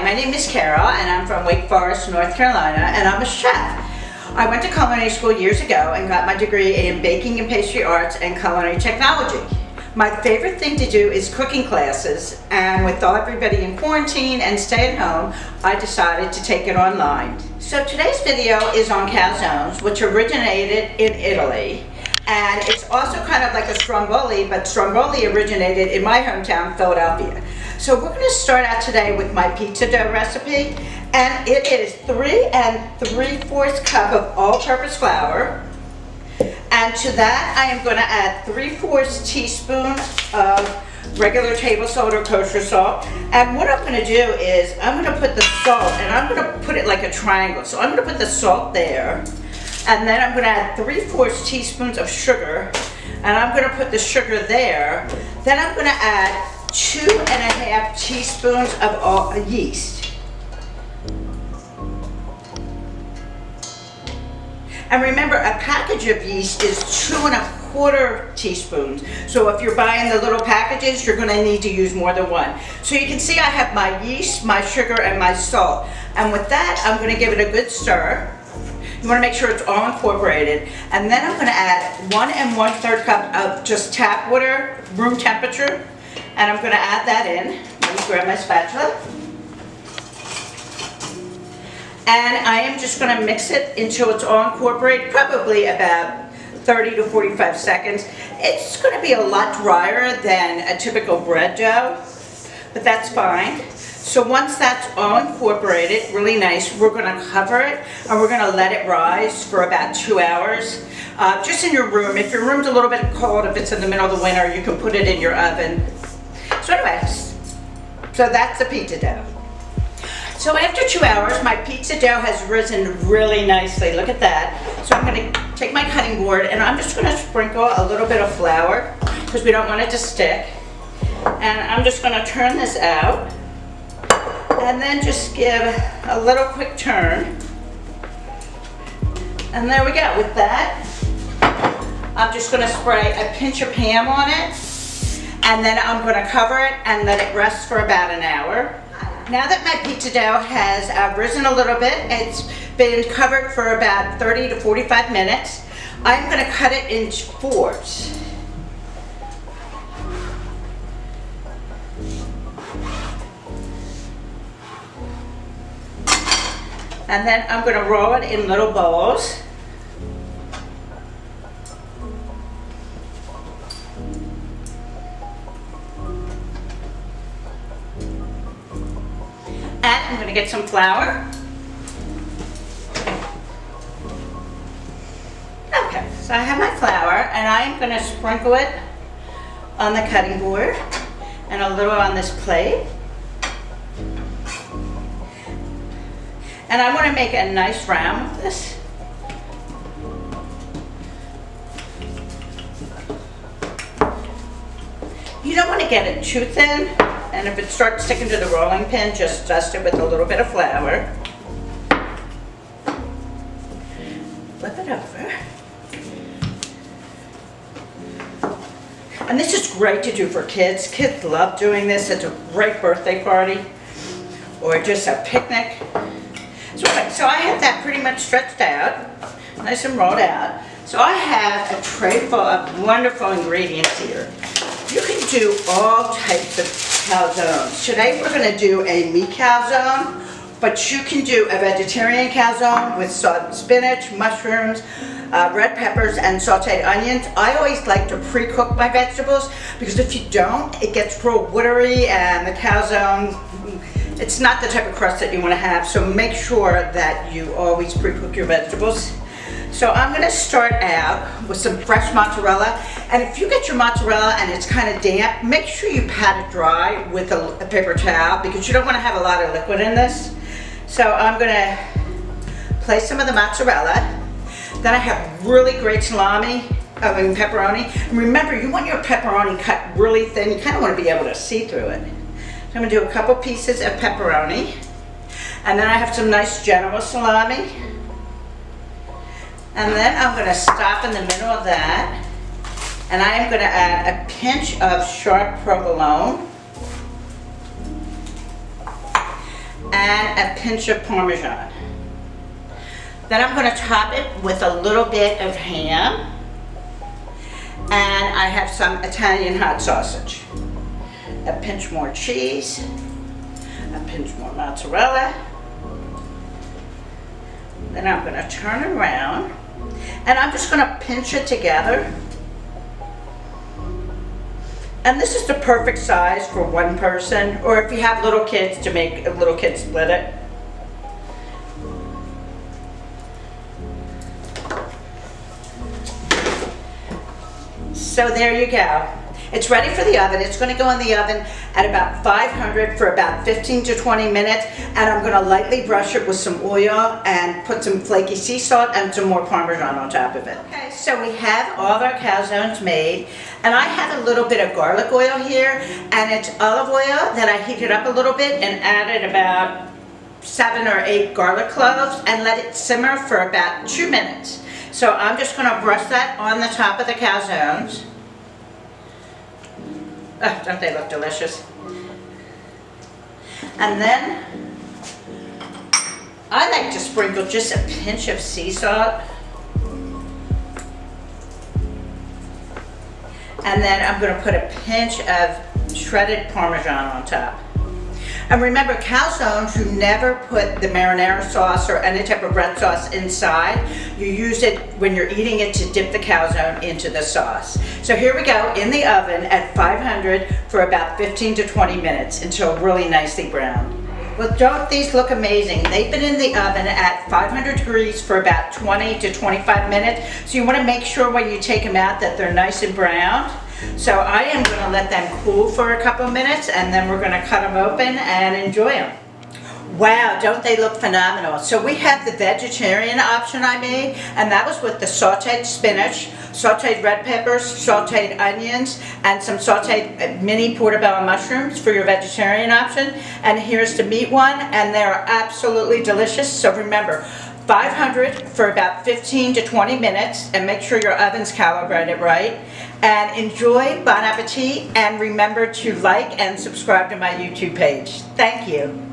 my name is Carol and I'm from Wake Forest, North Carolina, and I'm a chef. I went to culinary school years ago and got my degree in baking and pastry arts and culinary technology. My favorite thing to do is cooking classes, and with everybody in quarantine and stay at home, I decided to take it online. So today's video is on calzones, which originated in Italy. And it's also kind of like a stromboli, but stromboli originated in my hometown, Philadelphia. So we're going to start out today with my pizza dough recipe. And it is 3 3/4 cup of all-purpose flour. And to that, I am going to add 3/4 teaspoon of regular table salt or kosher salt. And what I'm going to do is I'm going to put the salt, and I'm going to put it like a triangle. So I'm going to put the salt there. And then I'm going to add 3/4 teaspoons of sugar, and I'm going to put the sugar there. Then I'm going to add 2.5 teaspoons of yeast. And remember, a package of yeast is 2.25 teaspoons. So if you're buying the little packages, you're going to need to use more than one. So you can see I have my yeast, my sugar, and my salt. And with that, I'm going to give it a good stir. You want to make sure it's all incorporated. And then I'm going to add 1 1/3 cup of just tap water, room temperature. And I'm going to add that in. Let me grab my spatula. And I am just going to mix it until it's all incorporated, probably about 30 to 45 seconds. It's going to be a lot drier than a typical bread dough, but that's fine. So once that's all incorporated, really nice, we're going to cover it and we're going to let it rise for about 2 hours. Just in your room. If your room's a little bit cold, if it's in the middle of the winter, you can put it in your oven. So anyways, so that's the pizza dough. So after 2 hours, my pizza dough has risen really nicely. Look at that. So I'm going to take my cutting board and I'm just going to sprinkle a little bit of flour because we don't want it to stick. And I'm just going to turn this out. And then just give a little quick turn. And there we go. With that, I'm just going to spray a pinch of Pam on it. And then I'm going to cover it and let it rest for about an hour. Now that my pizza dough has risen a little bit, it's been covered for about 30 to 45 minutes, I'm going to cut it into fours. And then I'm going to roll it in little bowls. And I'm going to get some flour. Okay, so I have my flour and I'm going to sprinkle it on the cutting board and a little on this plate. And I want to make a nice round with this. You don't want to get it too thin, and if it starts sticking to the rolling pin, just dust it with a little bit of flour. Flip it over. And this is great to do for kids. Kids love doing this. It's a great birthday party or just a picnic. So I have that pretty much stretched out, nice and rolled out. So I have a tray full of wonderful ingredients here. You can do all types of calzones. Today we're going to do a meat calzone, but you can do a vegetarian calzone with spinach, mushrooms, red peppers, and sauteed onions. I always like to pre-cook my vegetables because if you don't, it gets real watery and the calzone, it's not the type of crust that you want to have, so make sure that you always pre-cook your vegetables. So I'm going to start out with some fresh mozzarella, and if you get your mozzarella and it's kind of damp, make sure you pat it dry with a paper towel because you don't want to have a lot of liquid in this. So I'm going to place some of the mozzarella. Then I have really great salami, pepperoni. And remember, you want your pepperoni cut really thin. You kind of want to be able to see through it. So I'm going to do a couple pieces of pepperoni. And then I have some nice Genoa salami. And then I'm going to stop in the middle of that. And I am going to add a pinch of sharp provolone. and a pinch of Parmesan. Then I'm going to top it with a little bit of ham, and I have some Italian hot sausage. A pinch more cheese, a pinch more mozzarella. Then I'm going to turn it around, and I'm just going to pinch it together. And this is the perfect size for one person, or if you have little kids, to make a little kid split it. So there you go. It's ready for the oven. It's going to go in the oven at about 500 for about 15 to 20 minutes, and I'm going to lightly brush it with some oil and put some flaky sea salt and some more Parmesan on top of it. Okay, so we have all of our calzones made, and I have a little bit of garlic oil here, and it's olive oil that I heated up a little bit and added about 7 or 8 garlic cloves and let it simmer for about 2 minutes. So I'm just going to brush that on the top of the calzones. Oh, don't they look delicious? And then I like to sprinkle just a pinch of sea salt. And then I'm going to put a pinch of shredded Parmesan on top. And remember, calzones, you never put the marinara sauce or any type of red sauce inside. You use it when you're eating it to dip the calzone into the sauce. So here we go in the oven at 500 for about 15 to 20 minutes until really nicely browned. Well, don't these look amazing? They've been in the oven at 500 degrees for about 20 to 25 minutes. So you want to make sure when you take them out that they're nice and browned. So I am going to let them cool for a couple minutes, and then we're going to cut them open and enjoy them. Wow, don't they look phenomenal? So we have the vegetarian option I made, and that was with the sauteed spinach, sauteed red peppers, sauteed onions, and some sauteed mini portobello mushrooms for your vegetarian option. And here's the meat one, and they're absolutely delicious. So remember, 500 for about 15 to 20 minutes, and make sure your oven's calibrated right. And enjoy, bon appetit, and remember to like and subscribe to my YouTube page. Thank you.